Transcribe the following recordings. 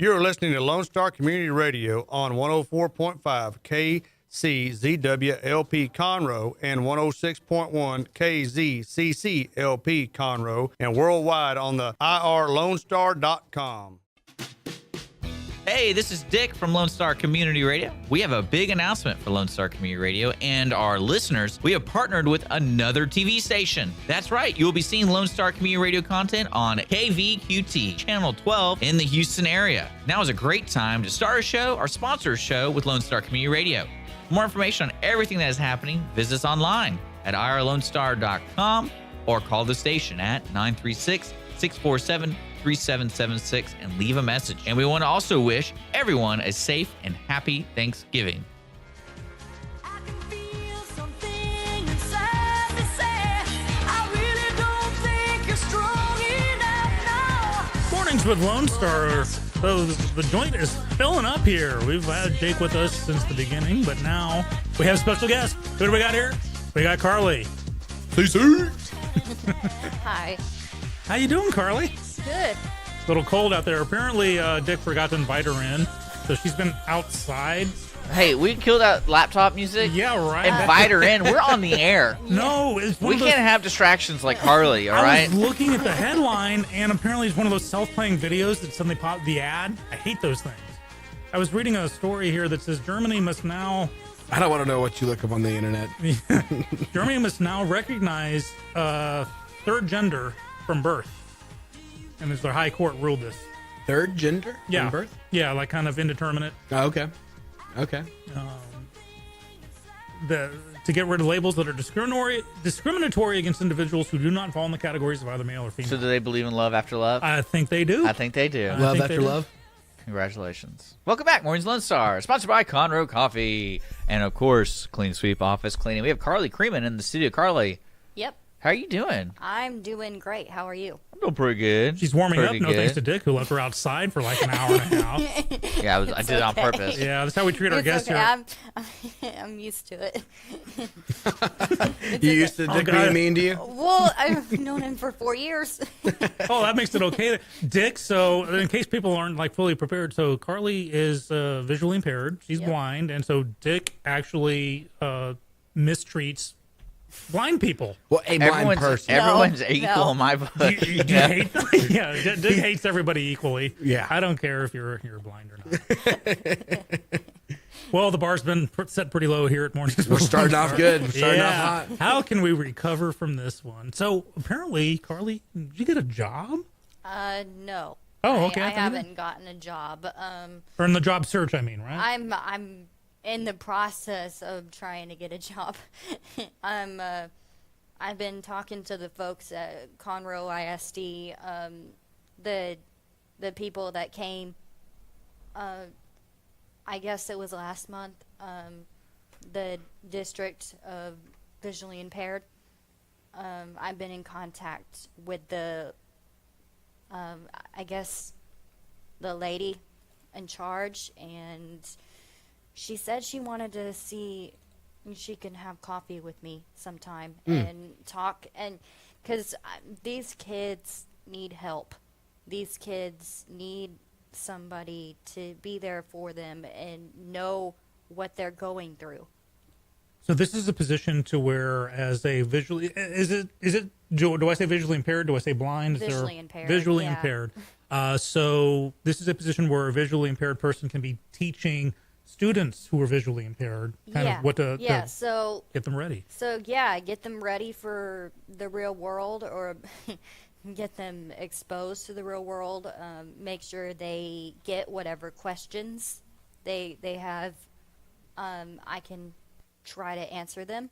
You're listening to Lone Star Community Radio on 104.5 KCZWLP Conroe and 106.1 KZCCLP Conroe and worldwide on the irlonestar.com. Hey, this is Dick from Lone Star Community Radio. We have a big announcement for Lone Star Community Radio and our listeners. We have partnered with another TV station. That's right, you will be seeing Lone Star Community Radio content on KVQT, Channel 12 in the Houston area. Now is a great time to start a show or sponsor a show with Lone Star Community Radio. For more information on everything that is happening, visit us online at irlonestar.com or call the station at 936-647-3776 and leave a message. And we want to also wish everyone a safe and happy Thanksgiving. I can feel something inside me say, I really don't think you're strong enough now. Mornings with Lone Star. So the joint is filling up here. We've had Jake with us since the beginning, but now we have special guests. Who do we got here? We got Carley. Hi. How you doing, Carley? Good. A little cold out there. Apparently, Dick forgot to invite her in, so she's been outside. Hey, we killed out laptop music. Yeah, right. Invite her in. We're on the air. No, it's one We of those, can't have distractions like Carly, all I right? was looking at the headline, and apparently it's one of those self-playing videos that suddenly popped the ad. I hate those things. I was reading a story here that says Germany must now I don't want to know what you look up on the internet. Germany must now recognize third gender from birth. And as their high court ruled this. Third gender Yeah. from birth? Yeah, like kind of indeterminate. Oh, okay. Okay. To get rid of labels that are discriminatory against individuals who do not fall in the categories of either male or female. So do they believe in love after love? I think they do. I think they do. Love think after they do. love? Congratulations. Welcome back, Mornings Lone Star, sponsored by Conroe Coffee. And, of course, Clean Sweep Office Cleaning. We have Carly Creeman in the studio. Carly, Yep. how are you doing? I'm doing great. How are you? I'm doing pretty good. She's warming up. Pretty No good. thanks to Dick, who left her outside for like an hour and a half. Yeah, I did it on purpose. Yeah, that's how we treat our It's guests okay. here. I'm used to it. You used to Dick God. being mean to you? Well, I've known him for 4 years. Oh, that makes it okay. Dick, so in case people aren't like fully prepared, so Carly is visually impaired. She's Yep. blind, and so Dick actually mistreats blind people. Well, a blind person. Everyone's No, equal no. in my book. Do you hate them? Yeah, Dick hates everybody equally. Yeah. I don't care if you're blind or not. Well, the bar's been set pretty low here at Mornings. We're starting off good. We're starting off Yeah. hot. How can we recover from this one? So apparently, Carly, did you get a job? No. Oh, okay. I I thought you haven't gotten a job. Or in the job search, I mean, right? I'm in the process of trying to get a job. I've been talking to the folks at Conroe ISD, the people that came. I guess it was last month. The district of visually impaired. I've been in contact with the, I guess, the lady in charge, and she said she wanted to see if she can have coffee with me sometime and talk, and because these kids need help. These kids need somebody to be there for them and know what they're going through. So this is a position to where, as a visually, is it? Do I say visually impaired? Do I say blind? Is there- Visually impaired, Visually yeah. impaired. So this is a position where a visually impaired person can be teaching students who are visually impaired, kind of what to So get them ready. get them ready for the real world, or get them exposed to the real world. Make sure they get whatever questions they have. I can try to answer them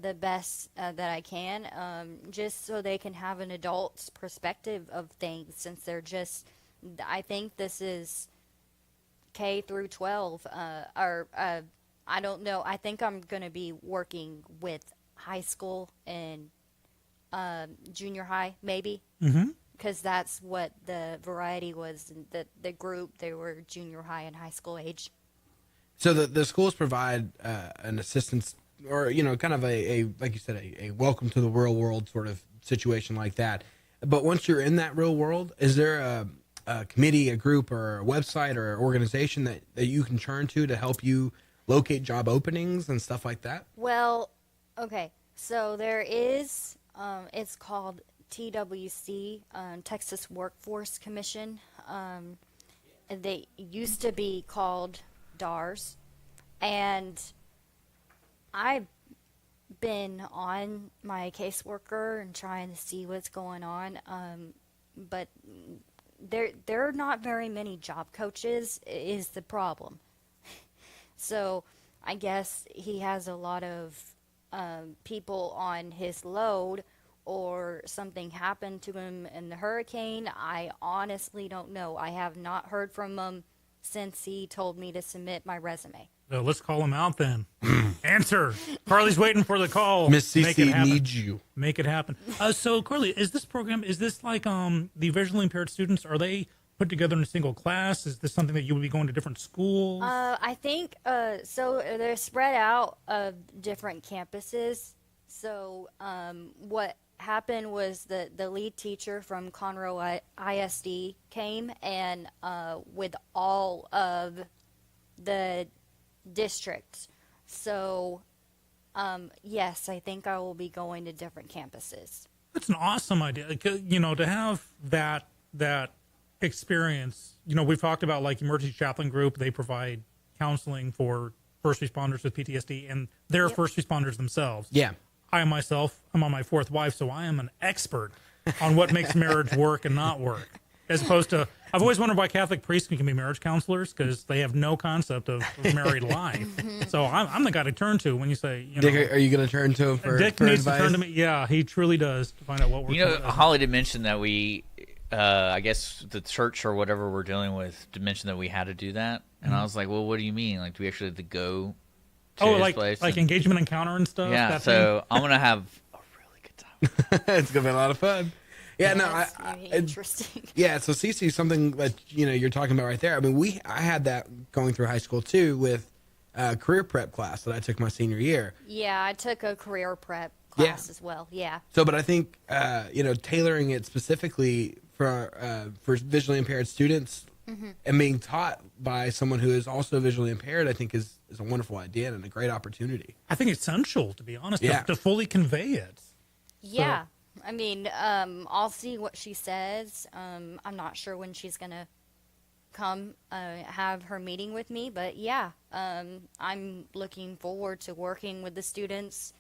the best that I can, just so they can have an adult's perspective of things, since they're just, I think this is K through 12, I don't know. I think I'm going to be working with high school and junior high, maybe, because that's what the variety was. The group, they were junior high and high school age. So the schools provide an assistance, or kind of a like you said, a welcome to the real world sort of situation like that. But once you're in that real world, is there a committee, a group, or a website or organization that you can turn to help you locate job openings and stuff like that? Well, okay. So there is, it's called TWC, Texas Workforce Commission. They used to be called DARS. And I've been on my caseworker and trying to see what's going on. But there are not very many job coaches is the problem. So I guess he has a lot of people on his load, or something happened to him in the hurricane. I honestly don't know. I have not heard from him since he told me to submit my resume. Let's call him out then. Answer. Carly's waiting for the call. Miss Make it CC happen. needs you. Make it happen. So Carly, is this program, is this like the visually impaired students, are they put together in a single class? Is this something that you would be going to different schools? I think so. They're spread out of different campuses. So what happened was the lead teacher from Conroe ISD came and with all of the districts. So yes, I think I will be going to different campuses. That's an awesome idea. You know, to have that experience. You know, we've talked about like emergency chaplain group. They provide counseling for first responders with PTSD, and they're first responders themselves. Yeah. I myself, I'm on my fourth wife, so I am an expert on what makes marriage work and not work. As opposed to, I've always wondered why Catholic priests can be marriage counselors, because they have no concept of married life. So I'm the guy to turn to when you say, you know, Dick, are you going to turn to him for Dick for needs advice? to turn to me. Yeah, he truly does, to find out what we're You know, doing. Holly did mention that we, I guess the church or whatever we're dealing with did mention that we had to do that. And I was like, well, what do you mean? Like, do we actually have to go to his like place? like And- engagement encounter and stuff. yeah, that so I'm going to have a really good time. It's going to be a lot of fun. Yeah, no, That's really interesting. Yeah, so CC, something that you're talking about right there. I mean, I had that going through high school too with a career prep class that I took my senior year. Yeah, I took a career prep class as well. Yeah. So, but I think tailoring it specifically for visually impaired students and being taught by someone who is also visually impaired, I think is a wonderful idea and a great opportunity. I think it's essential, to be honest, Yeah. to fully convey it. Yeah. I mean, I'll see what she says. I'm not sure when she's going to come have her meeting with me, but yeah, I'm looking forward to working with the students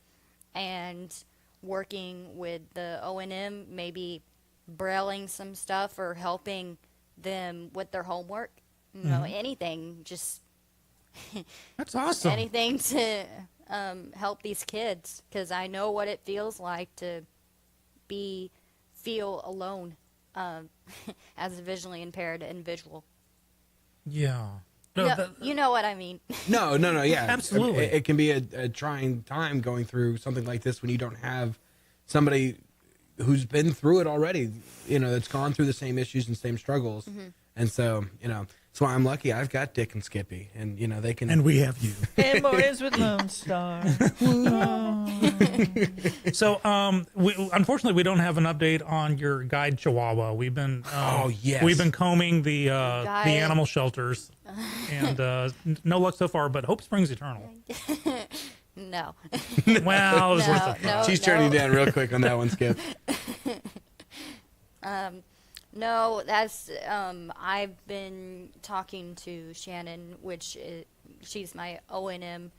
and working with the O&M, maybe brailing some stuff or helping them with their homework. You know, anything, just That's awesome. anything to help these kids, because I know what it feels like to feel alone as a visually impaired individual. Yeah. No, No, that- you know what I mean. No, yeah. Absolutely. It can be a trying time going through something like this when you don't have somebody who's been through it already, that's gone through the same issues and same struggles. And so, that's why I'm lucky. I've got Dick and Skippy, and, they can. and we have you. And boys with Lone Star. So, unfortunately, we don't have an update on your guide Chihuahua. We've been, yes. we've been combing the Guide. animal shelters, and no luck so far. But hope springs eternal. No. Well, it was worth it. No, She's no. turning down real quick on that one, Skip. No, that's I've been talking to Shannon, she's my O&M,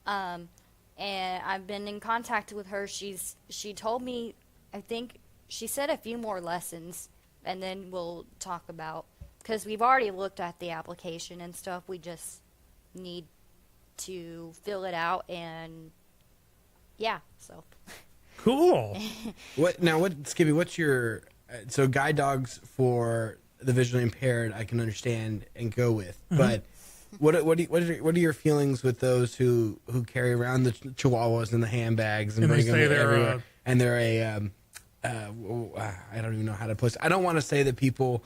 and I've been in contact with her. She told me, I think she said a few more lessons, and then we'll talk about, because we've already looked at the application and stuff. We just need to fill it out, and yeah, so. Cool. Skippy, what's your so guide dogs for the visually impaired I can understand and go with, but what are your feelings with those who carry around the chihuahuas in the handbags and And they bring them say they're, everywhere, and they're I don't even know how to place. I don't want to say that people.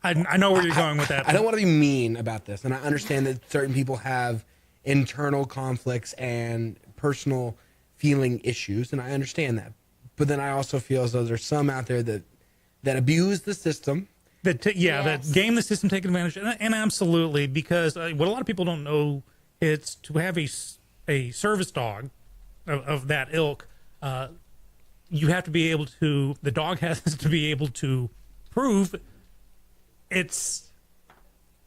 I know where you're going with that. I don't want to be mean about this, and I understand that certain people have internal conflicts and personal feeling issues, and I understand that. But then I also feel as though there's some out there that abuse the system that Yes. game the system, take advantage, and absolutely, because what a lot of people don't know, it's to have a service dog of that ilk. You have to be able to. The dog has to be able to prove its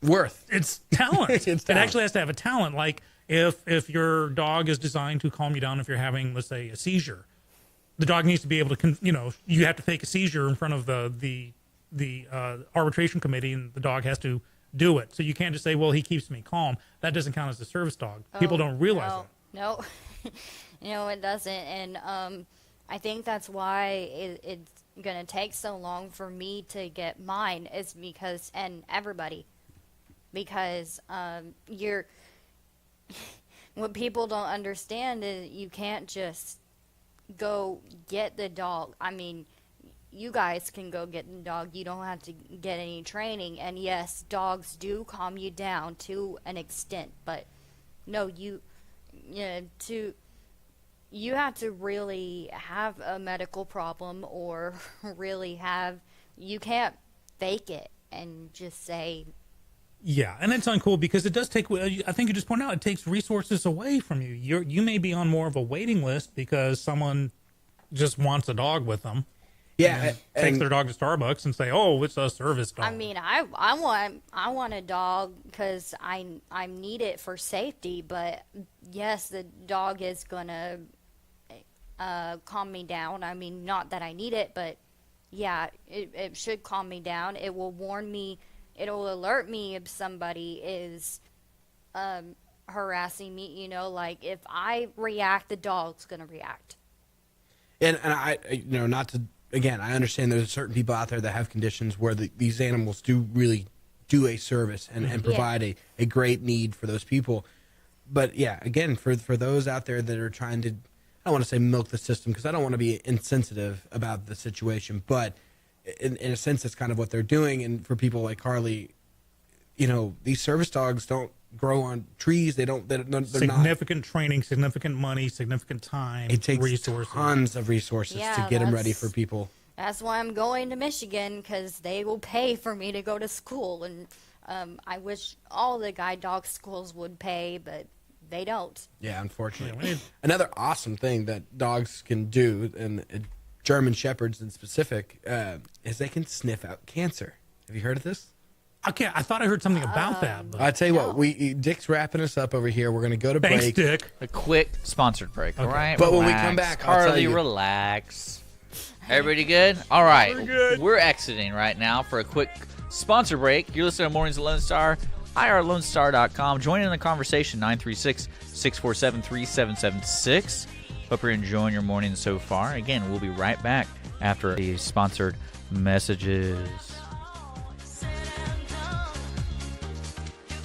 talent. Its It talent. actually has to have a talent. Like if your dog is designed to calm you down if you're having, let's say, a seizure, the dog needs to be able to. You have to fake a seizure in front of the arbitration committee, and the dog has to do it. So you can't just say, "Well, he keeps me calm." That doesn't count as a service dog. People don't realize that. No, no, it doesn't. And I think that's why it's going to take so long for me to get mine, is because, and everybody, because what people don't understand is you can't just go get the dog. I mean, you guys can go get the dog. You don't have to get any training. And yes, dogs do calm you down to an extent, but no, you have to really have a medical problem, or really you can't fake it and just say. Yeah, and it's uncool because it does take. I think you just pointed out it takes resources away from you. You may be on more of a waiting list because someone just wants a dog with them. Yeah, Takes their dog to Starbucks and say, "Oh, it's a service dog." I mean, I want a dog because I need it for safety. But yes, the dog is gonna calm me down. I mean, not that I need it, but yeah, it should calm me down. It will warn me. It'll alert me if somebody is harassing me. Like if I react, the dog's gonna react. And I, not to, again, I understand there's certain people out there that have conditions where these animals do really do a service and provide a great need for those people. But yeah, again, for those out there that are trying to, I don't want to say milk the system because I don't want to be insensitive about the situation, but in a sense, that's kind of what they're doing. And for people like Carley, these service dogs don't grow on trees. They're significant training, significant money, significant time. It takes resources. tons of resources to get them ready for people. That's why I'm going to Michigan, because they will pay for me to go to school. And I wish all the guide dog schools would pay, but they don't. Yeah, unfortunately. Another awesome thing that dogs can do, and German Shepherds in specific, is they can sniff out cancer. Have you heard of this? Okay, I thought I heard something about that. But I tell you what, Dick's wrapping us up over here. We're going to go to thanks, break. Dick. A quick sponsored break, all right? But when we Relax. come back, I'll tell Carly, you. relax. Everybody good? All right. We're good. We're exiting right now for a quick sponsor break. You're listening to Mornings at Lone Star, irlonestar.com. Join in the conversation, 936-647-3776. Hope you're enjoying your morning so far. Again, we'll be right back after the sponsored messages.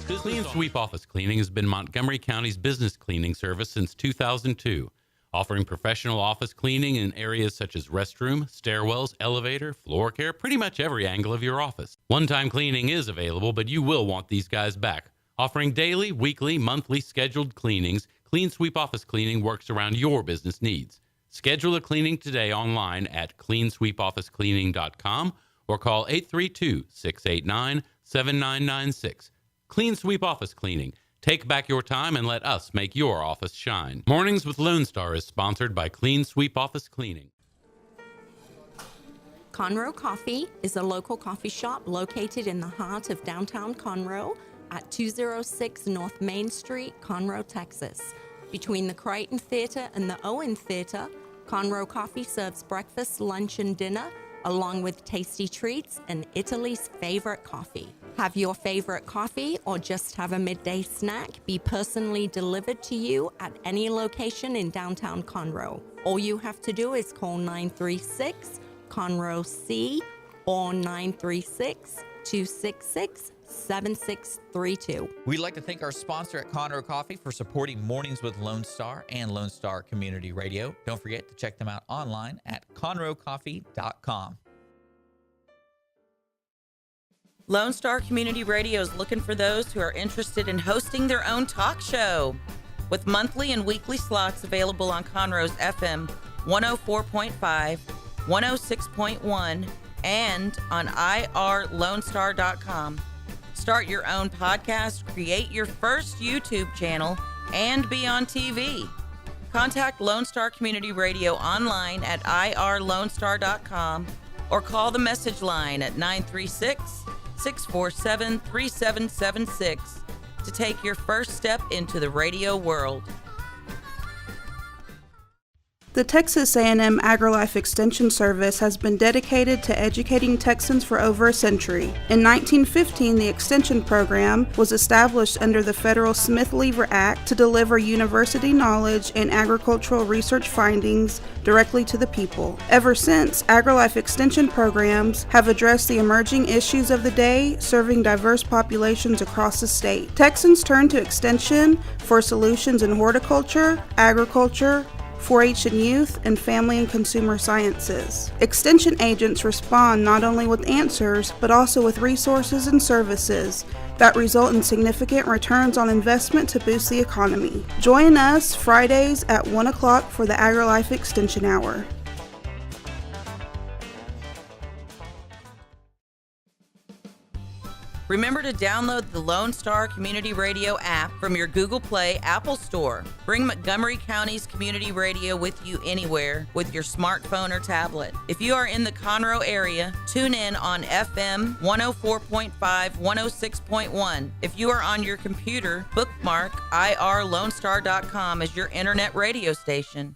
Clean Sweep Office Cleaning has been Montgomery County's business cleaning service since 2002, offering professional office cleaning in areas such as restroom, stairwells, elevator, floor care, pretty much every angle of your office. One-time cleaning is available, but you will want these guys back. Offering daily, weekly, monthly scheduled cleanings, Clean Sweep Office Cleaning works around your business needs. Schedule a cleaning today online at cleansweepofficecleaning.com or call 832-689-7996. Clean Sweep Office Cleaning. Take back your time and let us make your office shine. Mornings with Lone Star is sponsored by Clean Sweep Office Cleaning. Conroe Coffee is a local coffee shop located in the heart of downtown Conroe at 206 North Main Street, Conroe, Texas. Between the Crichton Theater and the Owen Theater, Conroe Coffee serves breakfast, lunch, and dinner, along with tasty treats and Italy's favorite coffee. Have your favorite coffee or just have a midday snack be personally delivered to you at any location in downtown Conroe. All you have to do is call 936-CONROE-C or 936-266-7632. We'd like to thank our sponsor at Conroe Coffee for supporting Mornings with Lone Star and Lone Star Community Radio. Don't forget to check them out online at conroecoffee.com. Lone Star Community Radio is looking for those who are interested in hosting their own talk show. With monthly and weekly slots available on Conroe's FM 104.5, 106.1, and on irlonestar.com. Start your own podcast, create your first YouTube channel, and be on TV. Contact Lone Star Community Radio online at irlonestar.com or call the message line at 936-647-3776 to take your first step into the radio world. The Texas A&M AgriLife Extension Service has been dedicated to educating Texans for over a century. In 1915, the Extension Program was established under the federal Smith-Lever Act to deliver university knowledge and agricultural research findings directly to the people. Ever since, AgriLife Extension programs have addressed the emerging issues of the day, serving diverse populations across the state. Texans turn to Extension for solutions in horticulture, agriculture, 4-H and youth, and family and consumer sciences. Extension agents respond not only with answers, but also with resources and services that result in significant returns on investment to boost the economy. Join us Fridays at 1 o'clock for the AgriLife Extension Hour. Remember to download the Lone Star Community Radio app from your Google Play Apple Store. Bring Montgomery County's community radio with you anywhere with your smartphone or tablet. If you are in the Conroe area, tune in on FM 104.5, 106.1. If you are on your computer, bookmark irlonestar.com as your internet radio station.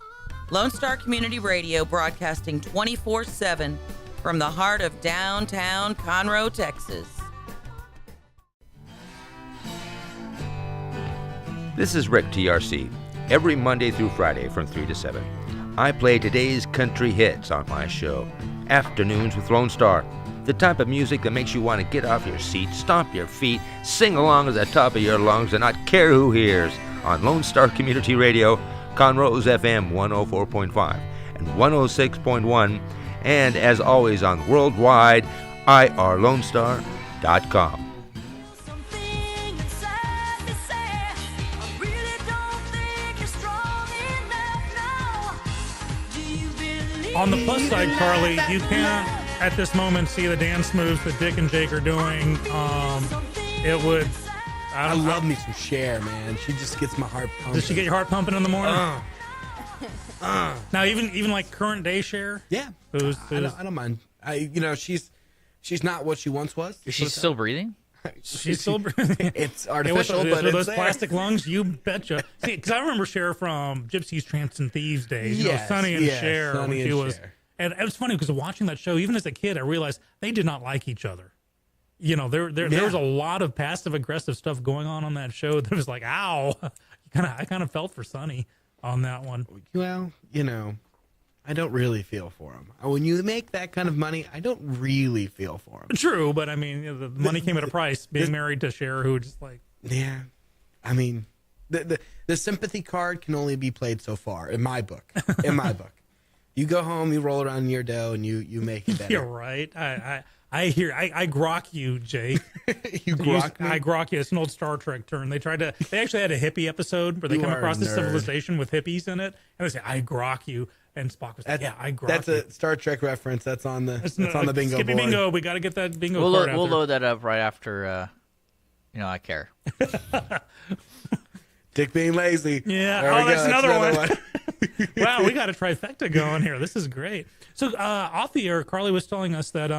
Lone Star Community Radio, broadcasting 24/7 from the heart of downtown Conroe, Texas. This is Rick, TRC. Every Monday through Friday from 3 to 7, I play today's country hits on my show, Afternoons with Lone Star. The type of music that makes you want to get off your seat, stomp your feet, sing along at the top of your lungs, and not care who hears, on Lone Star Community Radio, Conroe's FM 104.5 and 106.1, and as always on worldwide, irlonestar.com. Something inside me say, I really don't think you're strong enough now. Do you believe On the plus side, Carly, you can't at this moment see the dance moves that Dick and Jake are doing. It would. I love me some Cher, man. She just gets my heart pumping. Does she get your heart pumping in the morning? Now, even like current day Cher. Yeah, Who's I don't mind. She's not what she once was. Is she still breathing? she's still breathing. It's artificial, but with it's those there. plastic lungs, you betcha. See, because I remember Cher from Gypsies, Tramps, and Thieves days. Yes, Sonny and yes, Cher Sonny when and she was. Cher. And it was funny because watching that show, even as a kid, I realized they did not like each other. There was a lot of passive aggressive stuff going on that show that was like, ow. I kind of felt for Sonny on that one. Well, I don't really feel for him. When you make that kind of money, I don't really feel for him. True, but I mean, the money came at a price. Being married to Cher, who just like, Yeah, I mean, the sympathy card can only be played so far in my book. In my book, you go home, you roll around in your dough, and you make it better. you're right. I grok you, Jake. You grok me? I grok you. It's an old Star Trek term. They actually had a hippie episode where they You come are across a this nerd. civilization with hippies in it, and they say, I grok you. And Spock was like, I grok That's you. a Star Trek reference. That's on the on the bingo Skippy board. bingo. We got to get that bingo We'll card out there. load that up right after, I care. Dick being lazy. Yeah. There we go. That's another one. one. Wow, we got a trifecta going here. This is great. So off the air, Carly was telling us that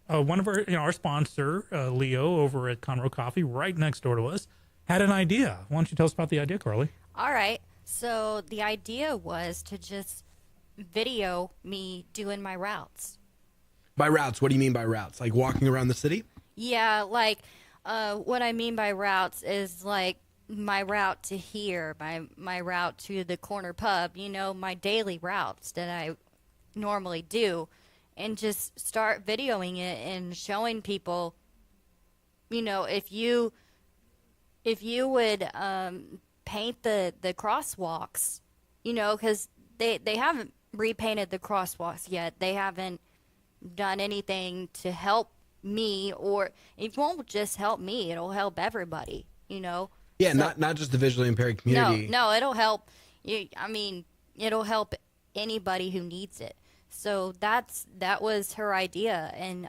one of our sponsor, Leo, over at Conroe Coffee, right next door to us, had an idea. Why don't you tell us about the idea, Carly? All right. So the idea was to just video me doing my routes. By routes, what do you mean by routes? Like walking around the city? Yeah, like what I mean by routes is like my route to here, my route to the corner pub, my daily routes that I normally do, and just start videoing it and showing people, if you would paint the crosswalks, because they haven't repainted the crosswalks yet. They haven't done anything to help me, or it won't just help me, it'll help everybody, Yeah, not just the visually impaired community. No, it'll help you. I mean, it'll help anybody who needs it. So that was her idea, and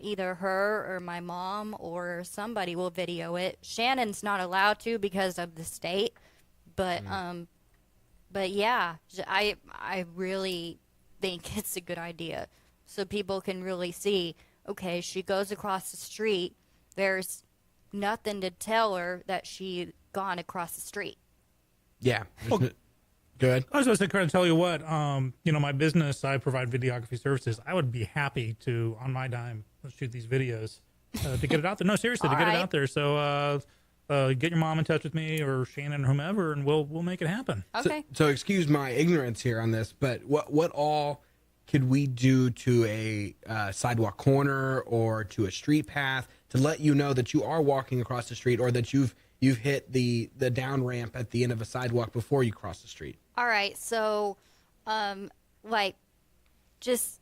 either her or my mom or somebody will video it. Shannon's not allowed to because of the state, but yeah, I really think it's a good idea, so people can really see. Okay, she goes across the street. There's nothing to tell her that she gone across the street. Yeah. Good. I was supposed to kind of tell you what, my business, I provide videography services. I would be happy to, on my dime, shoot these videos to get it out there. No, seriously, to get it out there. So get your mom in touch with me or Shannon or whomever, and we'll make it happen. Okay. So excuse my ignorance here on this, but what all could we do to a sidewalk corner or to a street path to let you know that you are walking across the street, or that you've hit the down ramp at the end of a sidewalk before you cross the street? All right, so, just,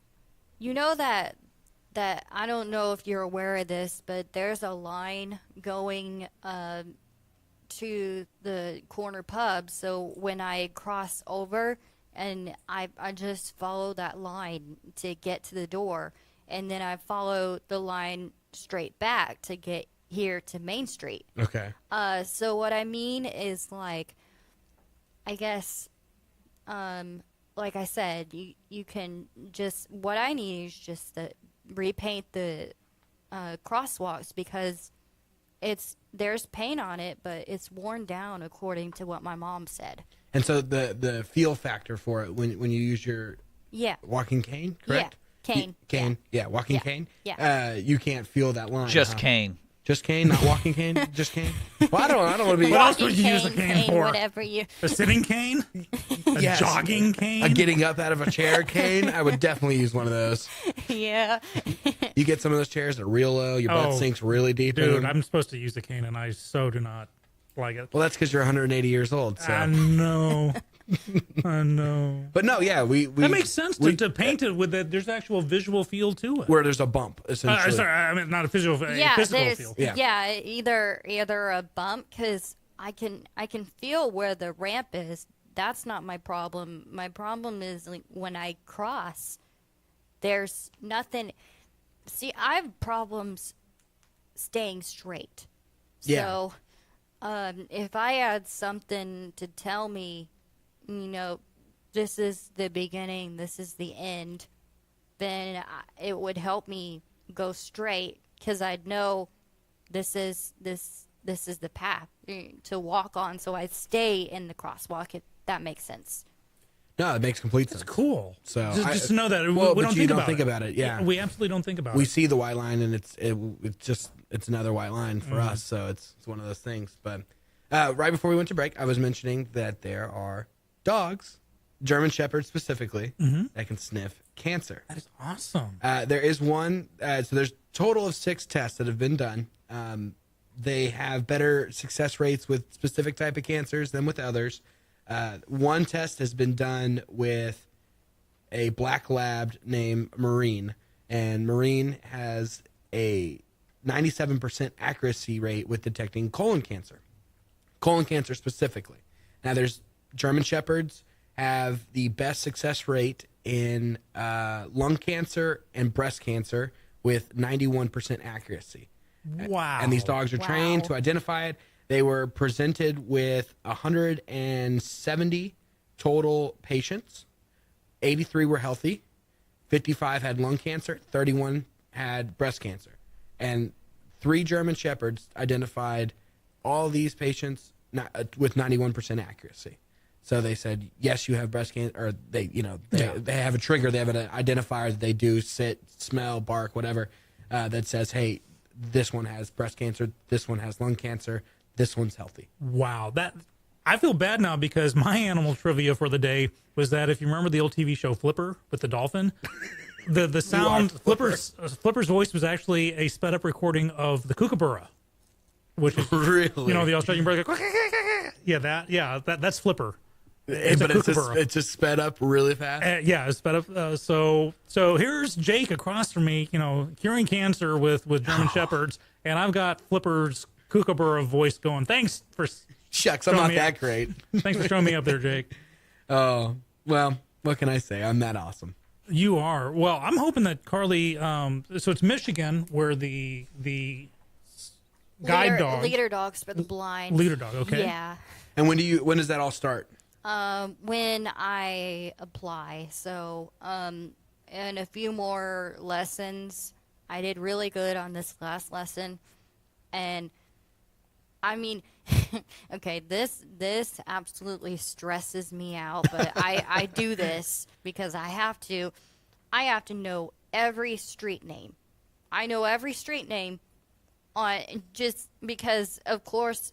that I don't know if you're aware of this, but there's a line going to the corner pub. So when I cross over, and I just follow that line to get to the door, and then I follow the line straight back to get here to Main Street. Okay. So what I mean is, I guess, like I said, you can just, what I need is just to repaint the crosswalks, because there's paint on it, but it's worn down according to what my mom said. And so the feel factor for it when you use your walking cane, correct? Yeah, cane. Cane. Yeah, walking cane. Yeah. You can't feel that line. Just huh? cane. Just cane, not walking cane. Just cane. Well, I don't want to be. What else would you use a cane for? Whatever you. A sitting cane? A Yes. jogging cane? A getting up out of a chair cane. I would definitely use one of those. Yeah. You get some of those chairs that are real low. Your butt sinks really deep in Dude, them. I'm supposed to use a cane, and I so do not like it. Well, that's because you're 180 years old. So. I know. I know. But no, yeah, we That makes sense to paint it with that. There's actual visual feel to it. where there's a bump, essentially. Sorry, I mean not a physical feel. Yeah. Either a bump, because I can feel where the ramp is. That's not my problem. My problem is when I cross, there's nothing. See, I have problems staying straight. Yeah. So, if I had something to tell me, this is the beginning, this is the end, then it would help me go straight, because I'd know this is the path to walk on, so I stay in the crosswalk, if that makes sense. No, it makes complete sense. It's cool. So just to know that we but don't you think about it. Yeah, we absolutely don't think about it. we see the white line, and it's another white line for us. So it's one of those things. But right before we went to break, I was mentioning that there are dogs, German Shepherds specifically, that can sniff cancer. That is awesome. There is one. So there's a total of 6 tests that have been done. They have better success rates with specific type of cancers than with others. One test has been done with a black lab named Marine, and Marine has a 97% accuracy rate with detecting colon cancer specifically. Now, there's German Shepherds have the best success rate in lung cancer and breast cancer with 91% accuracy. Wow. And these dogs are trained to identify it. They were presented with 170 total patients. 83 were healthy. 55 had lung cancer. 31 had breast cancer. And 3 German Shepherds identified all these patients with 91% accuracy. So they said, yes, you have breast cancer, or they have a trigger. They have an identifier that they do, sit, smell, bark, whatever, that says, hey, this one has breast cancer. This one has lung cancer. This one's healthy. Wow, I feel bad now, because my animal trivia for the day was that, if you remember the old TV show Flipper with the dolphin, the sound Flipper's voice was actually a sped up recording of the kookaburra, which is really, the Australian bird. That's Flipper. It's just sped up really fast. It's sped up. So here's Jake across from me, curing cancer with German Shepherds, and I've got Flipper's kookaburra voice going. Thanks for shucks. I'm not that great. Thanks for showing me up there, Jake. Oh well, what can I say? I'm that awesome. You are. Well, I'm hoping that Carly. So it's Michigan, where the guide dog, leader dogs for the blind. leader dog. Okay. Yeah. And when does that all start? When I apply. So, in a few more lessons, I did really good on this last lesson, and I mean, okay, this absolutely stresses me out, but I do this because I have to know every street name. I know every street name on just because, of course,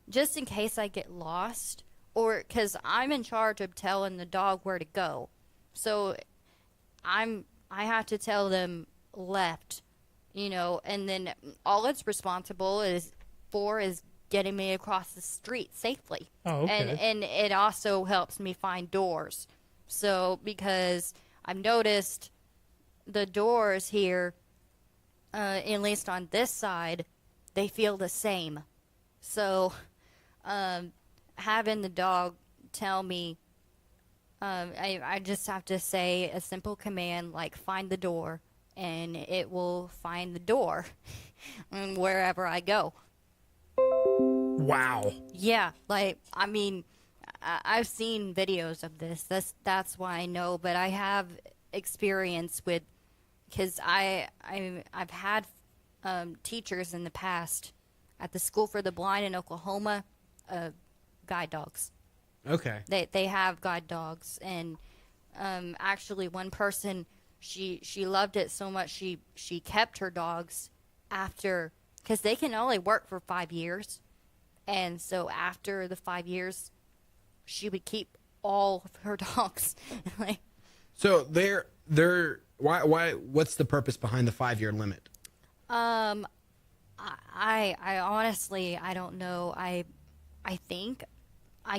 just in case I get lost, or because I'm in charge of telling the dog where to go. So I have to tell them left, and then all it's responsible for is getting me across the street safely. Oh, okay. And it also helps me find doors. So because I've noticed the doors here, at least on this side, they feel the same. So having the dog tell me, I just have to say a simple command like find the door, and it will find the door wherever I go. Wow. Yeah, like, I mean, I've seen videos of this. That's why I know, but I have experience with, because I've had teachers in the past at the School for the Blind in Oklahoma, guide dogs. Okay. They have guide dogs, and actually one person, she loved it so much she kept her dogs after, because they can only work for 5 years, and so after the 5 years, she would keep all of her dogs. Like, So they're why what's the purpose behind the 5-year limit? I honestly, I don't know. I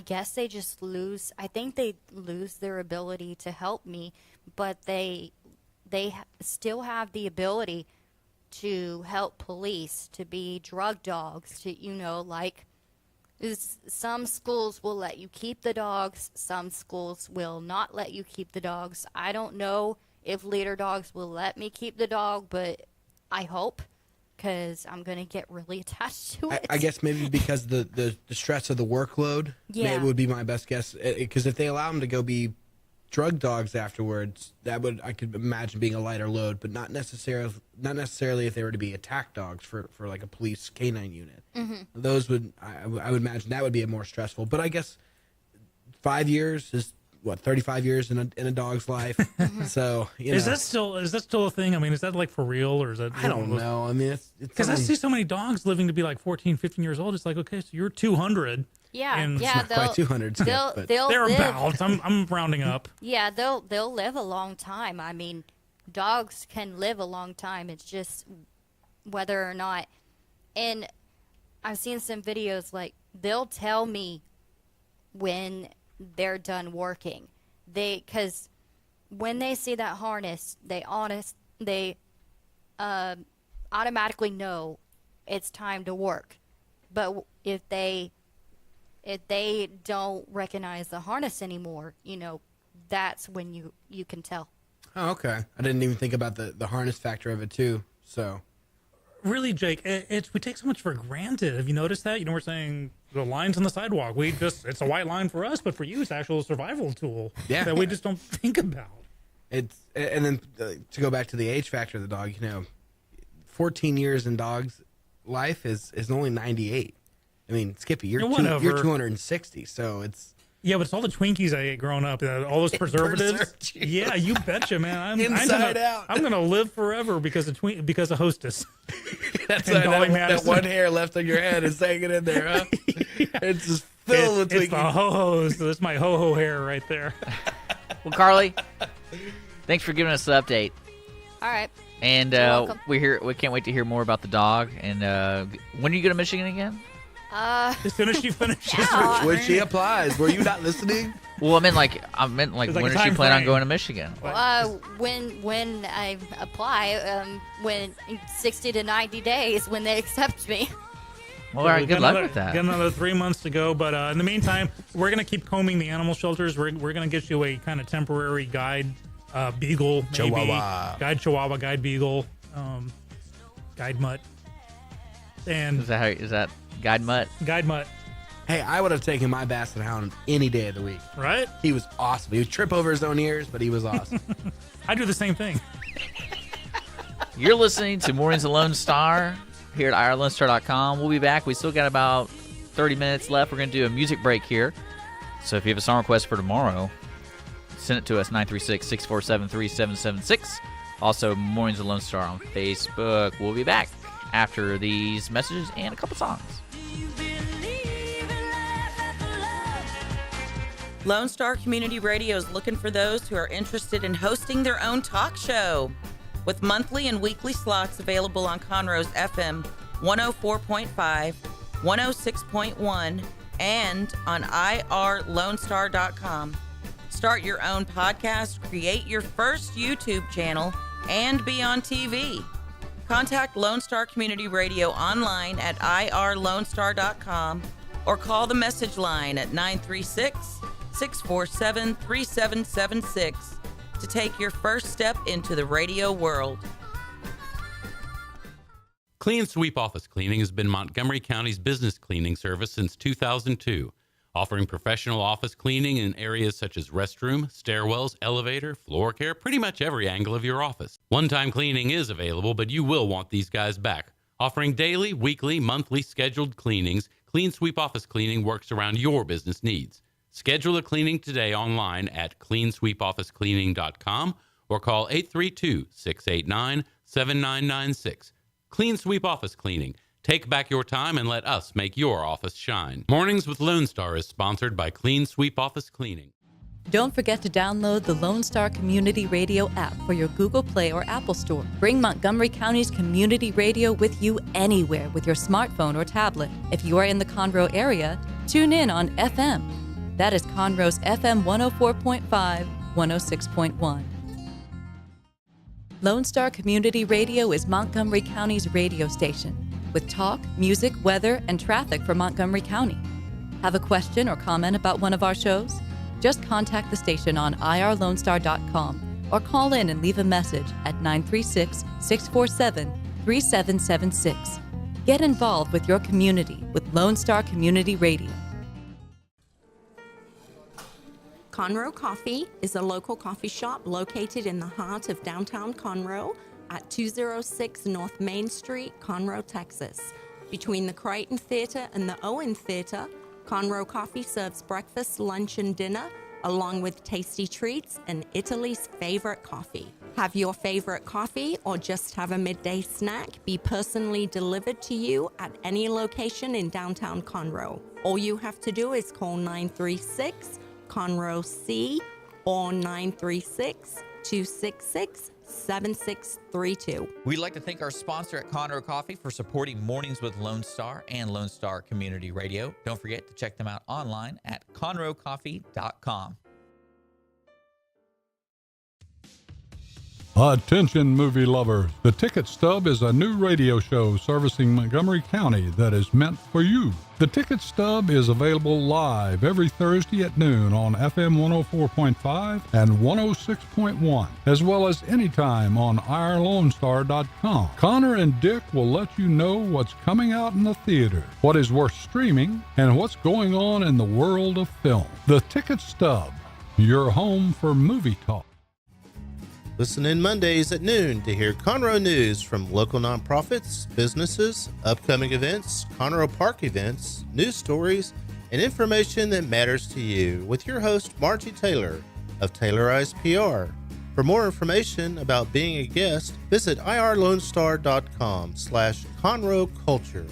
guess they just lose. I think they lose their ability to help me, but they still have the ability to help police, to be drug dogs, to like. Some schools will let you keep the dogs. Some schools will not let you keep the dogs. I don't know if leader dogs will let me keep the dog, but I hope, because I'm going to get really attached to it. I guess maybe because the stress of the workload. Yeah. It would be my best guess. Because if they allow them to go be drug dogs afterwards, I could imagine being a lighter load, but not necessarily if they were to be attack dogs for like a police canine unit. Mm-hmm. Those I would imagine that would be more stressful. But I guess 5 years is what 35 years in a dog's life. So Is that still a thing? I mean, is that like for real, or is that? I don't know. I mean, it's because I see so many dogs living to be like 14, 15 years old. It's like, okay, so you're 200. Yeah, and yeah, not quite 200 yet, but they'll live. Thereabouts. I'm rounding up. Yeah, they'll live a long time. I mean, dogs can live a long time. It's just whether or not. And I've seen some videos like they'll tell me when they're done working. Because when they see that harness, they automatically know it's time to work. But if they don't recognize the harness anymore, that's when you can tell. Oh, okay. I didn't even think about the harness factor of it too. So Really, Jake, we take so much for granted. Have you noticed that? We're saying the lines on the sidewalk. It's a white line for us, but for you, it's actual survival tool that we just don't think about. And then to go back to the age factor of the dog, 14 years in dog's life is only 98. I mean, Skippy, you're 260, so it's. Yeah, but it's all the Twinkies I ate growing up. All those preservatives. Yeah, you betcha, man. Inside out. I'm gonna live forever because of Hostess. That's why that one hair left on your head is hanging in there, huh? It's just filled with Twinkies. It's the ho-hos. That's my ho-ho hair right there. Well, Carly, thanks for giving us the update. All right. And we can't wait to hear more about the dog. And when are you going to Michigan again? As soon as she finishes. Yeah. When she applies, were you not listening? Well, I meant like There's like when a does she time plan on frame. going to Michigan? When I apply, when 60 to 90 days when they accept me. Well, all right, good luck with that. Got another 3 months to go, but in the meantime, we're going to keep combing the animal shelters. We're going to get you a kind of temporary guide Beagle, maybe. Chihuahua. Guide Chihuahua, Guide Beagle, Guide Mutt, and Is that Guide Mutt? Guide Mutt, Hey, I would have taken my Basset Hound any day of the week. right? He was awesome. He would trip over his own ears, but he was awesome. I do the same thing. You're listening to Mornings of Lone Star here at irlonestar.com. We'll be back. We still got about 30 minutes left. We're going to do a music break here. So if you have a song request for tomorrow, send it to us, 936-647-3776. Also, Mornings of Lone Star on Facebook. We'll be back after these messages and a couple songs. Lone Star Community Radio is looking for those who are interested in hosting their own talk show. With monthly and weekly slots available on Conroe's FM 104.5, 106.1, and on irlonestar.com. Start your own podcast, create your first YouTube channel, and be on TV. Contact Lone Star Community Radio online at irlonestar.com or call the message line at 936-647-3776 to take your first step into the radio world. Clean Sweep Office Cleaning has been Montgomery County's business cleaning service since 2002, offering professional office cleaning in areas such as restroom, stairwells, elevator, floor care, pretty much every angle of your office. One-time cleaning is available, but you will want these guys back. Offering daily, weekly, monthly scheduled cleanings, Clean Sweep Office Cleaning works around your business needs. Schedule a cleaning today online at cleansweepofficecleaning.com or call 832-689-7996. Clean Sweep Office Cleaning. Take back your time and let us make your office shine. Mornings with Lone Star is sponsored by Clean Sweep Office Cleaning. Don't forget to download the Lone Star Community Radio app for your Google Play or Apple Store. Bring Montgomery County's community radio with you anywhere with your smartphone or tablet. If you are in the Conroe area, tune in on FM. That is Conroe's FM 104.5, 106.1. Lone Star Community Radio is Montgomery County's radio station with talk, music, weather, and traffic for Montgomery County. Have a question or comment about one of our shows? Just contact the station on irlonestar.com or call in and leave a message at 936-647-3776. Get involved with your community with Lone Star Community Radio. Conroe Coffee is a local coffee shop located in the heart of downtown Conroe at 206 North Main Street, Conroe, Texas. Between the Crichton Theater and the Owen Theater, Conroe Coffee serves breakfast, lunch, and dinner, along with tasty treats and Italy's favorite coffee. Have your favorite coffee or just have a midday snack be personally delivered to you at any location in downtown Conroe. All you have to do is call 936 Conroe C or 936-266-7632. We'd like to thank our sponsor at Conroe Coffee for supporting Mornings with Lone Star and Lone Star Community Radio. Don't forget to check them out online at conroecoffee.com. Attention movie lovers, The Ticket Stub is a new radio show servicing Montgomery County that is meant for you. The Ticket Stub is available live every Thursday at noon on FM 104.5 and 106.1, as well as anytime on irlonestar.com. Connor and Dick will let you know what's coming out in the theater, what is worth streaming, and what's going on in the world of film. The Ticket Stub, your home for movie talk. Listen in Mondays at noon to hear Conroe news from local nonprofits, businesses, upcoming events, Conroe Park events, news stories, and information that matters to you with your host, Margie Taylor of Taylorized PR. For more information about being a guest, visit irlonestar.com/Conroe Culture.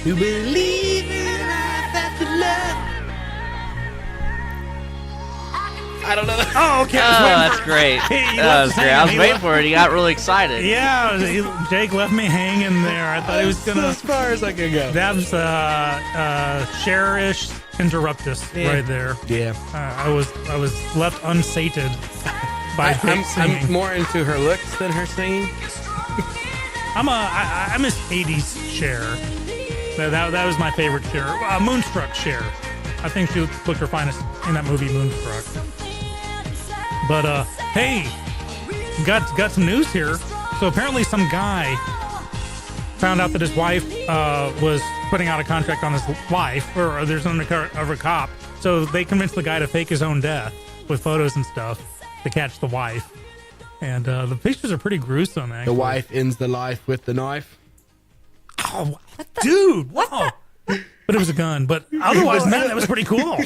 You believe in life after love. I don't know. Oh, okay. That's great. That was great. I was waiting for it. He got really excited. Yeah, Jake left me hanging there. I thought he was gonna. As far as I can go. That's Cherish Interruptus right there. Yeah. I was left unsated by fake singing. I'm more into her looks than her singing. I miss 80s Cher. That was my favorite Cher. Moonstruck Cher. I think she looked her finest in that movie Moonstruck. But hey, got some news here. So apparently some guy found out that his wife was putting out a contract on his wife, or there's an undercover cop. So they convinced the guy to fake his own death with photos and stuff to catch the wife. And the pictures are pretty gruesome, actually. The wife ends the life with the knife. Oh, dude, wow. But it was a gun. But otherwise, man, that was pretty cool.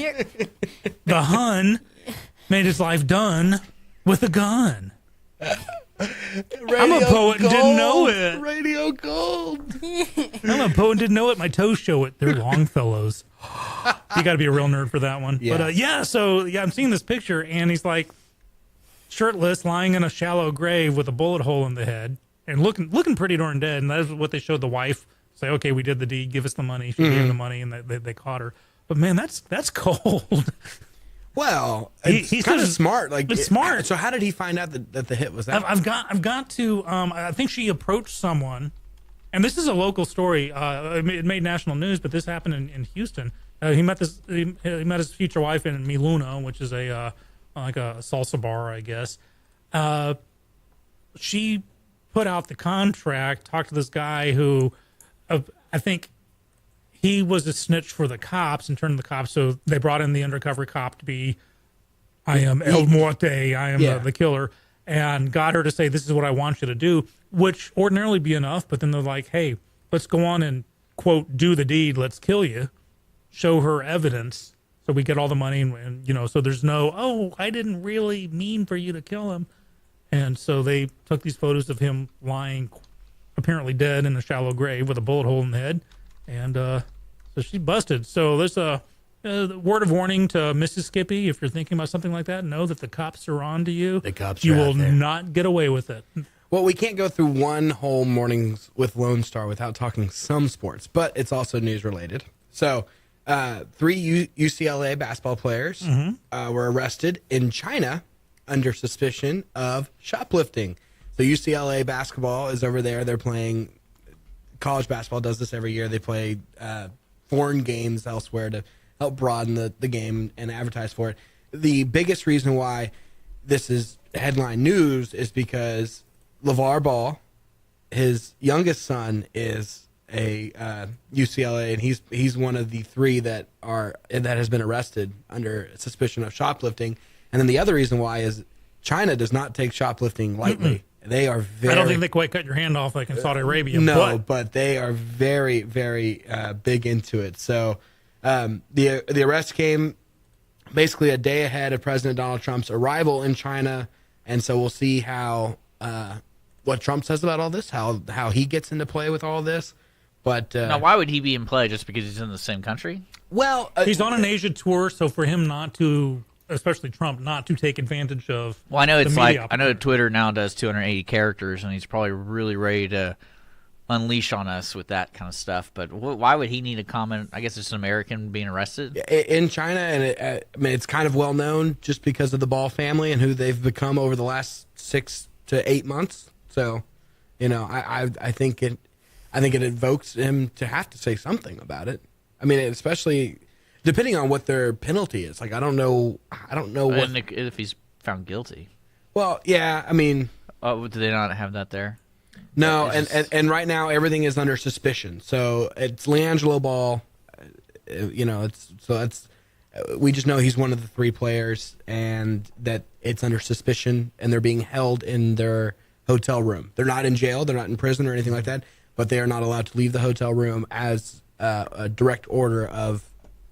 The Hun made his life done with a gun. I'm a poet and didn't know it. Radio gold. I'm a poet and didn't know it. My toes show it. They're Longfellows. You got to be a real nerd for that one. Yeah. But so I'm seeing this picture, and he's like shirtless, lying in a shallow grave with a bullet hole in the head, and looking pretty darn dead. And that's what they showed the wife. Say, okay, we did the deed. Give us the money. She gave him the money, and they caught her. But man, that's cold. Well, he's kind of smart. Like, it's smart. So how did he find out that the hit was that? I've got to. I think she approached someone, and this is a local story. It made national news, but this happened in Houston. He met his future wife in Miluna, which is like a salsa bar, I guess. She put out the contract, talked to this guy who, I think, he was a snitch for the cops and turned the cops. So they brought in the undercover cop to be, I am El Muerte, I am the killer, and got her to say, this is what I want you to do, which ordinarily be enough. But then they're like, hey, let's go on and, quote, do the deed. Let's kill you. Show her evidence. So we get all the money. And so there's no, I didn't really mean for you to kill him. And so they took these photos of him lying apparently dead in a shallow grave with a bullet hole in the head. And so she's busted. So there's a word of warning to Mrs. Skippy. If you're thinking about something like that, know that the cops are on to you. The cops You are will out there. not get away with it. Well, we can't go through one whole mornings with Lone Star without talking some sports, but it's also news related. So 3 UCLA basketball players were arrested in China under suspicion of shoplifting. So UCLA basketball is over there. They're playing, college basketball does this every year. They play foreign games elsewhere to help broaden the game and advertise for it. The biggest reason why this is headline news is because LeVar Ball, his youngest son, is a UCLA, and he's one of the 3 that has been arrested under suspicion of shoplifting. And then the other reason why is China does not take shoplifting lightly. They are very. I don't think they quite cut your hand off like in Saudi Arabia. No, but they are very, very big into it. So the arrest came basically a day ahead of President Donald Trump's arrival in China, and so we'll see how what Trump says about all this, how he gets into play with all this. But now, why would he be in play just because he's in the same country? Well, he's on an Asia tour, so for him not to, especially Trump, not to take advantage of. Well, I know it's like media. I know Twitter now does 280 characters, and he's probably really ready to unleash on us with that kind of stuff. But why would he need a comment? I guess it's an American being arrested in China, and I mean it's kind of well known just because of the Ball family and who they've become over the last 6 to 8 months. So, I think it evokes him to have to say something about it. I mean, especially depending on what their penalty is. Like, I don't know what if he's found guilty. Well, yeah, I mean, do they not have that there? No, and right now everything is under suspicion. So it's LeAngelo Ball. We just know he's one of the 3 players, and that it's under suspicion, and they're being held in their hotel room. They're not in jail, they're not in prison or anything like that, but they are not allowed to leave the hotel room as a direct order of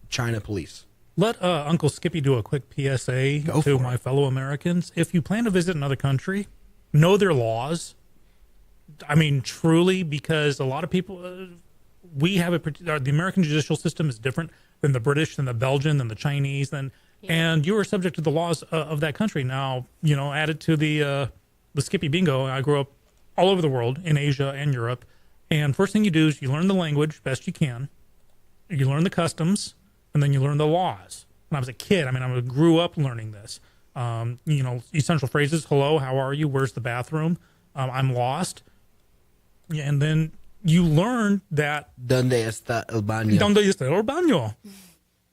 China police. Let Uncle Skippy do a quick PSA to my fellow Americans. If you plan to visit another country, know their laws. I mean, truly, because a lot of people, the American judicial system is different than the British, than the Belgian, than the Chinese, and you are subject to the laws of that country. Now, added to the Skippy bingo, I grew up all over the world, in Asia and Europe, and first thing you do is you learn the language best you can, you learn the customs, and then you learn the laws. When I was a kid, I grew up learning this. Essential phrases: "Hello, how are you? Where's the bathroom? I'm lost." Yeah, and then you learn that Donde está el baño? "Donde está el baño?"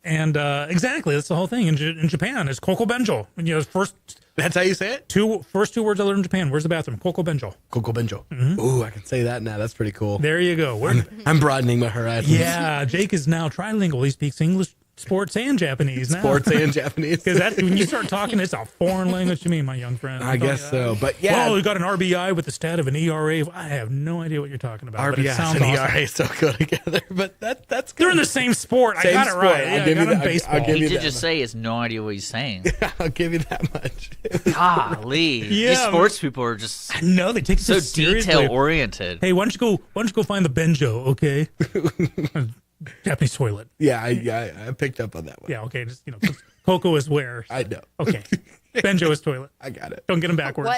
And exactly, that's the whole thing. In Japan, it's "Koko Benjo." First. That's how you say it? First two words I learned in Japan. Where's the bathroom? Koko Benjo. Koko Benjo. Mm-hmm. Ooh, I can say that now. That's pretty cool. There you go. I'm broadening my horizons. Yeah, Jake is now trilingual. He speaks English, sports, and Japanese now. Sports and Japanese. Because when you start talking, it's a foreign language to me, my young friend. I guess so. But yeah. Well, we got an RBI with the stat of an ERA. I have no idea what you're talking about. but it RBI sounds and awesome. ERA so go together. But that's good. They're in the same sport. I Same got it sport. right. I'll Yeah, I give got you in that. baseball. I'll give He you did that just say he has no idea what he's saying. I'll give you that much. Golly. Yeah, These sports people are just I know they take it so seriously. detail oriented. Hey, why don't you go find the Benjo, okay? Japanese toilet. Yeah, I picked up on that one. Yeah, okay. Just Coco is where. I know. Okay. Benjo is toilet. I got it. Don't get them backwards.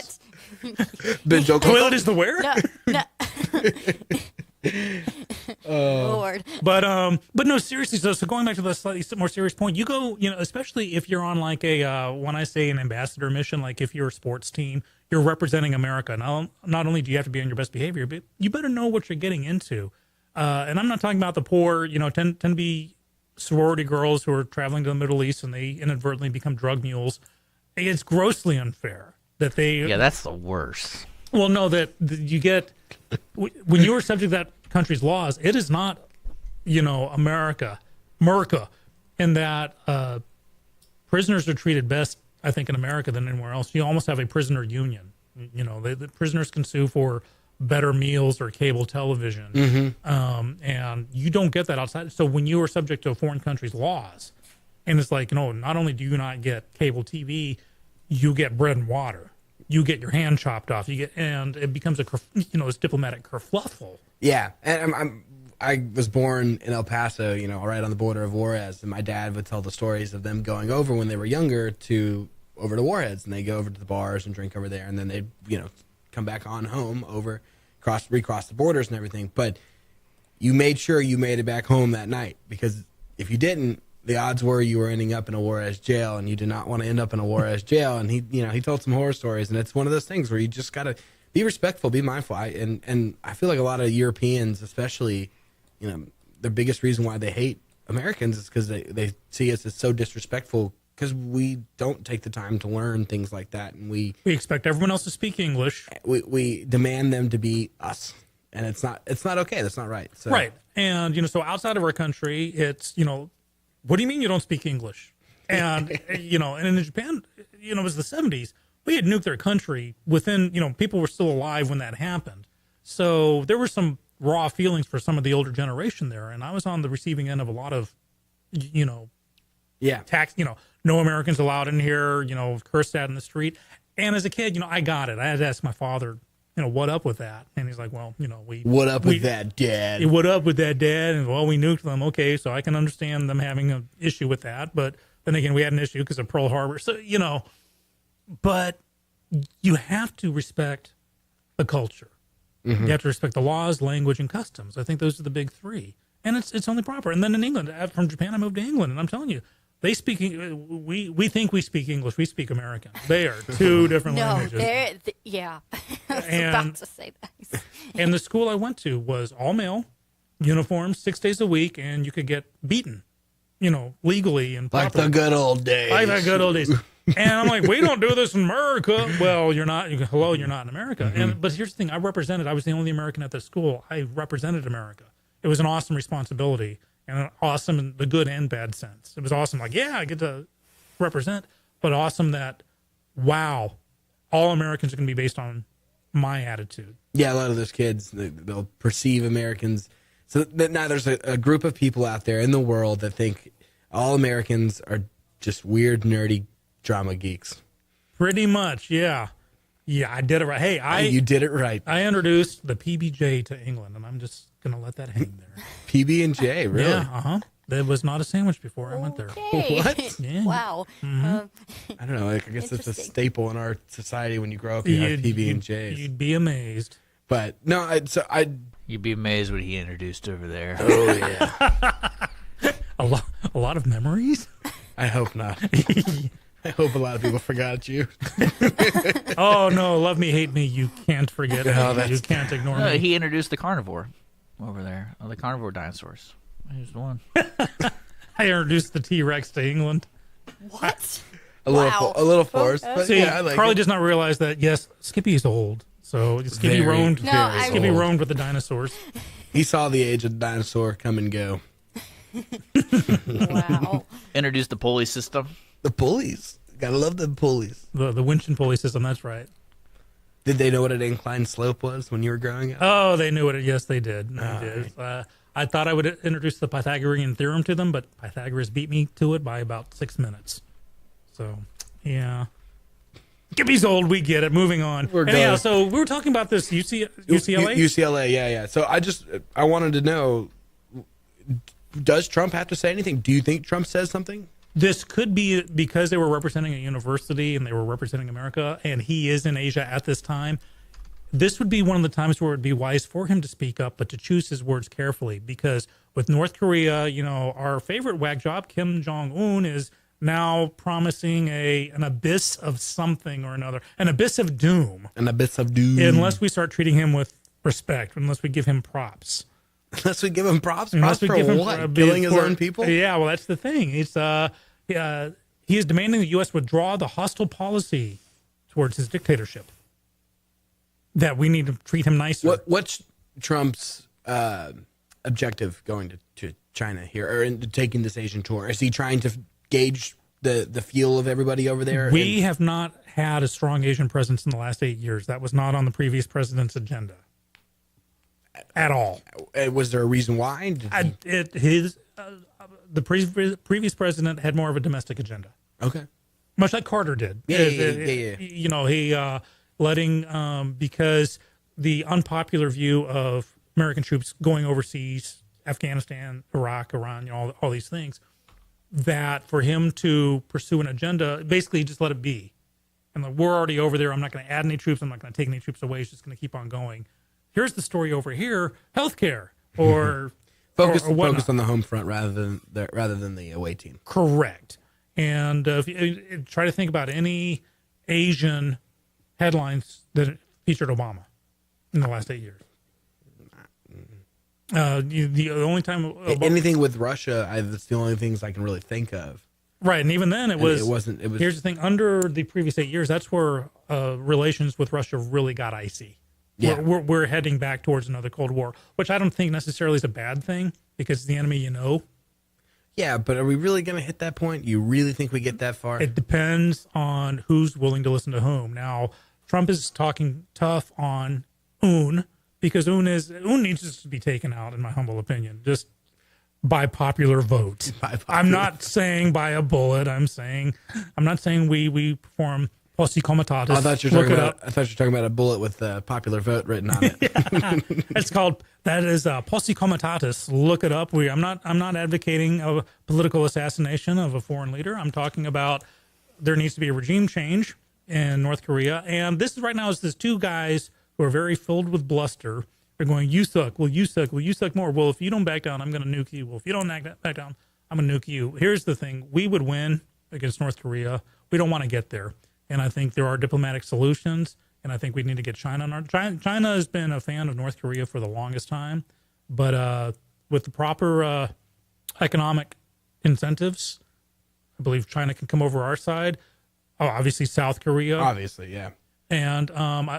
What? Benjo Toilet is the where? No. Lord. But no, seriously. So going back to the slightly more serious point, you go, especially if you're on like when I say an ambassador mission, like if you're a sports team, you're representing America. Not only do you have to be on your best behavior, but you better know what you're getting into. And I'm not talking about the poor, tend to be sorority girls who are traveling to the Middle East and they inadvertently become drug mules. It's grossly unfair that they. Yeah, that's the worst. Well, no, that you get when you are subject to that country's laws, it is not, America, in that prisoners are treated best, I think, in America than anywhere else. You almost have a prisoner union. The prisoners can sue for better meals or cable television, and you don't get that outside. So when you are subject to a foreign country's laws, and it's like, not only do you not get cable TV, you get bread and water. You get your hand chopped off. And it becomes it's diplomatic kerfluffle. Yeah, and I was born in El Paso, right on the border of Juarez, and my dad would tell the stories of them going over when they were younger over to Juarez, and they go over to the bars and drink over there, and then they come back on home recross the borders and everything. But you made sure you made it back home that night, because if you didn't, the odds were you were ending up in a Juarez jail, and you did not want to end up in a Juarez jail. And he told some horror stories, and it's one of those things where you just got to be respectful, be mindful. And I feel like a lot of Europeans, especially, the biggest reason why they hate Americans is because they see us as so disrespectful, because we don't take the time to learn things like that, and we expect everyone else to speak English. We demand them to be us, and it's not okay. That's not right. So. Right, and so outside of our country, it's what do you mean you don't speak English? And and in Japan, it was the 70s. We had nuked their country within. People were still alive when that happened, so there were some raw feelings for some of the older generation there, and I was on the receiving end of a lot of, tax. No Americans allowed in here. Cursed at in the street. And as a kid, I got it. I had to ask my father, what up with that? And he's like, well, what up with that, Dad? What up with that, Dad? And well, we nuked them. Okay, so I can understand them having an issue with that. But then again, we had an issue because of Pearl Harbor. So but you have to respect the culture. Mm-hmm. You have to respect the laws, language, and customs. I think those are the big three. And it's only proper. And then in England, from Japan, I moved to England, and I'm telling you, they speak. We think we speak English. We speak American. They are two different languages. Yeah. I was And- about to say that. And the school I went to was all male, uniforms, 6 days a week, and you could get beaten, legally and Like properly. the good old days. Like the good old days. And I'm like, we don't do this in America. Well, you're not. Hello, you're not in America. Mm-hmm. But here's the thing: I was the only American at the school. I represented America. It was an awesome responsibility, and awesome in the good and bad sense. It was awesome. Like, yeah, I get to represent, but awesome that, wow, all Americans are going to be based on my attitude. Yeah, a lot of those kids, they'll perceive Americans. So now there's a group of people out there in the world that think all Americans are just weird, nerdy drama geeks. Pretty much, yeah. Yeah, I did it right. Hey, you did it right. I introduced the PB&J to England, and I'm just going to let that hang there. PB&J, really? Yeah, uh-huh. There was not a sandwich before I went there. Okay. What? Yeah. Wow. I don't know. I guess it's a Interesting. staple in our society. When you grow up, you have PB&Js. You'd be amazed. But no, You'd be amazed what he introduced over there. Oh yeah. A lot of memories. I hope not. I hope a lot of people forgot you. Oh no, love me, hate me, you can't forget me. You can't ignore me. He introduced the carnivore over there. The carnivore dinosaurs. Here's the one. I introduced the T-Rex to England. What? A little forced, but See, yeah, I like Carly it. does not realize that. Yes, Skippy's old, so Skippy Very, roamed. No, I- Skippy old. roamed with the dinosaurs. He saw the age of the dinosaur come and go. Wow. Introduced the pulley system. The pulleys. Gotta love the pulleys. The winch and pulley system. That's right. Did they know what an inclined slope was when you were growing up? Oh, they knew it. Yes, they did. They did. I thought I would introduce the Pythagorean theorem to them, but Pythagoras beat me to it by about 6 minutes. So, yeah. Skippy's old. We get it. Moving on. Anyhow, going. so we were talking about this UCLA. UCLA, yeah. So I wanted to know, does Trump have to say anything? Do you think Trump says something? This could be because they were representing a university and they were representing America, and he is in Asia at this time. This would be one of the times where it would be wise for him to speak up, but to choose his words carefully. Because with North Korea, our favorite whack job, Kim Jong-un, is now promising an abyss of something or another, an abyss of doom. An abyss of doom. Unless we start treating him with respect, unless we give him props. Unless we give him props? Unless Props we for give him what? Killing his own people? Yeah, well, that's the thing. It's he is demanding the U.S. withdraw the hostile policy towards his dictatorship. That we need to treat him nicer. What's Trump's objective going to China here, or into taking this Asian tour? Is he trying to gauge the feel of everybody over there? We have not had a strong Asian presence in the last 8 years. That was not on the previous president's agenda at all. Was there a reason why? The previous president had more of a domestic agenda. Okay. Much like Carter did. Yeah. He letting because the unpopular view of American troops going overseas, Afghanistan, Iraq, Iran, all these things, that for him to pursue an agenda, basically just let it be. And we're already over there. I'm not going to add any troops. I'm not going to take any troops away. It's just going to keep on going. Here's the story over here: healthcare or focus whatnot. on the home front rather than the away team. Correct. And if you try to think about any Asian headlines that featured Obama in the last 8 years. The only time anything with Russia, that's the only things I can really think of. Right, and even then it was. It was. Here's the thing: under the previous 8 years, that's where relations with Russia really got icy. Yeah. We're heading back towards another Cold War, which I don't think necessarily is a bad thing because it's the enemy you know. Yeah, but are we really going to hit that point? You really think we get that far? It depends on who's willing to listen to whom. Now, Trump is talking tough on Un because Un needs to be taken out, in my humble opinion, just by popular vote. I'm not saying by a bullet. I'm not saying we perform posse comitatus. I thought you were talking about a bullet with a popular vote written on it. It's called, that is posse comitatus. Look it up. I'm not advocating a political assassination of a foreign leader. I'm talking about there needs to be a regime change in North Korea. And this is right now is this two guys who are very filled with bluster. They're going, you suck. Well, you suck. Well, you suck more. Well, if you don't back down, I'm going to nuke you. Well, if you don't back down, I'm going to nuke you. Here's the thing. We would win against North Korea. We don't want to get there. And I think there are diplomatic solutions. And I think we need to get China on our. China has been a fan of North Korea for the longest time. But with the proper economic incentives, I believe China can come over our side. Oh, obviously South Korea. Obviously, yeah. And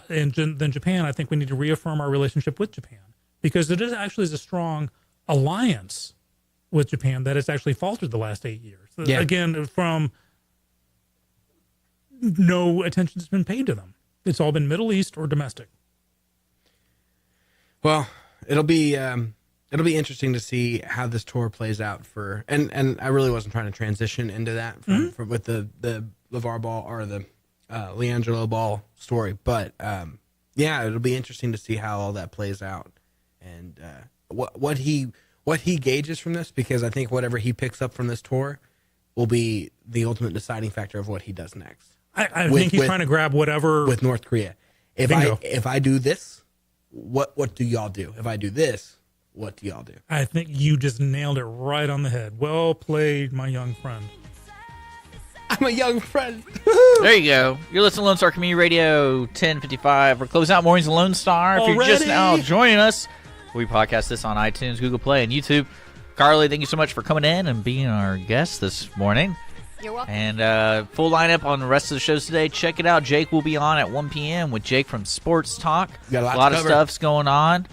then Japan. I think we need to reaffirm our relationship with Japan because it is actually a strong alliance with Japan that has actually faltered the last 8 years. Yeah. Again, from no attention has been paid to them. It's all been Middle East or domestic. Well, it'll be interesting to see how this tour plays out for. And I really wasn't trying to transition into that from with the LeVar Ball or the LiAngelo Ball story, but yeah, it'll be interesting to see how all that plays out and what he gauges from this, because I think whatever he picks up from this tour will be the ultimate deciding factor of what he does next. I think he's trying to grab whatever with North Korea. If I do this, what do y'all do? If I do this, what do y'all do? I think you just nailed it right on the head. Well played, my young friend. I'm a young friend. There you go. You're listening to Lone Star Community Radio 1055. We're closing out Mornings of Lone Star. If you're just now joining us, we podcast this on iTunes, Google Play, and YouTube. Carly, thank you so much for coming in and being our guest this morning. You're welcome. And full lineup on the rest of the shows today. Check it out. Jake will be on at 1 p.m. with Jake from Sports Talk. Got a lot of stuff's going on.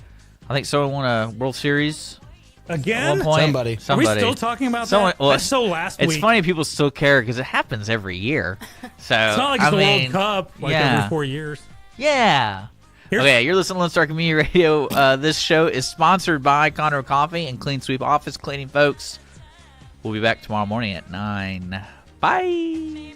I think someone won a World Series. Again? At one point. Somebody. Are we still talking about that? Well, That's so last it's week. funny people still care because it happens every year. So It's not like it's I the mean, World Cup yeah. every 4 years. Yeah. Okay, you're listening to Lone Star Community Radio. This show is sponsored by Conroe Coffee and Clean Sweep Office Cleaning, folks. We'll be back tomorrow morning at 9. Bye.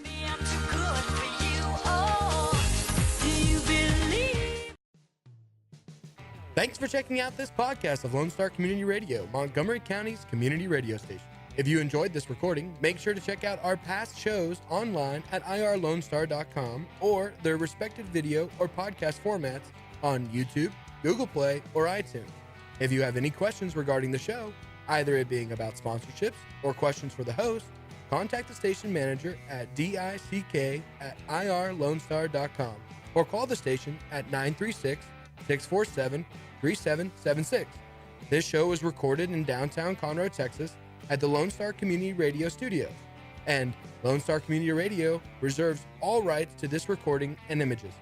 Thanks for checking out this podcast of Lone Star Community Radio, Montgomery County's community radio station. If you enjoyed this recording, make sure to check out our past shows online at irlonestar.com or their respective video or podcast formats on YouTube, Google Play, or iTunes. If you have any questions regarding the show, either it being about sponsorships or questions for the host, contact the station manager at dick@irlonestar.com or call the station at 936-647-3776. This show is recorded in downtown Conroe, Texas at the Lone Star Community Radio Studios, and Lone Star Community Radio reserves all rights to this recording and images.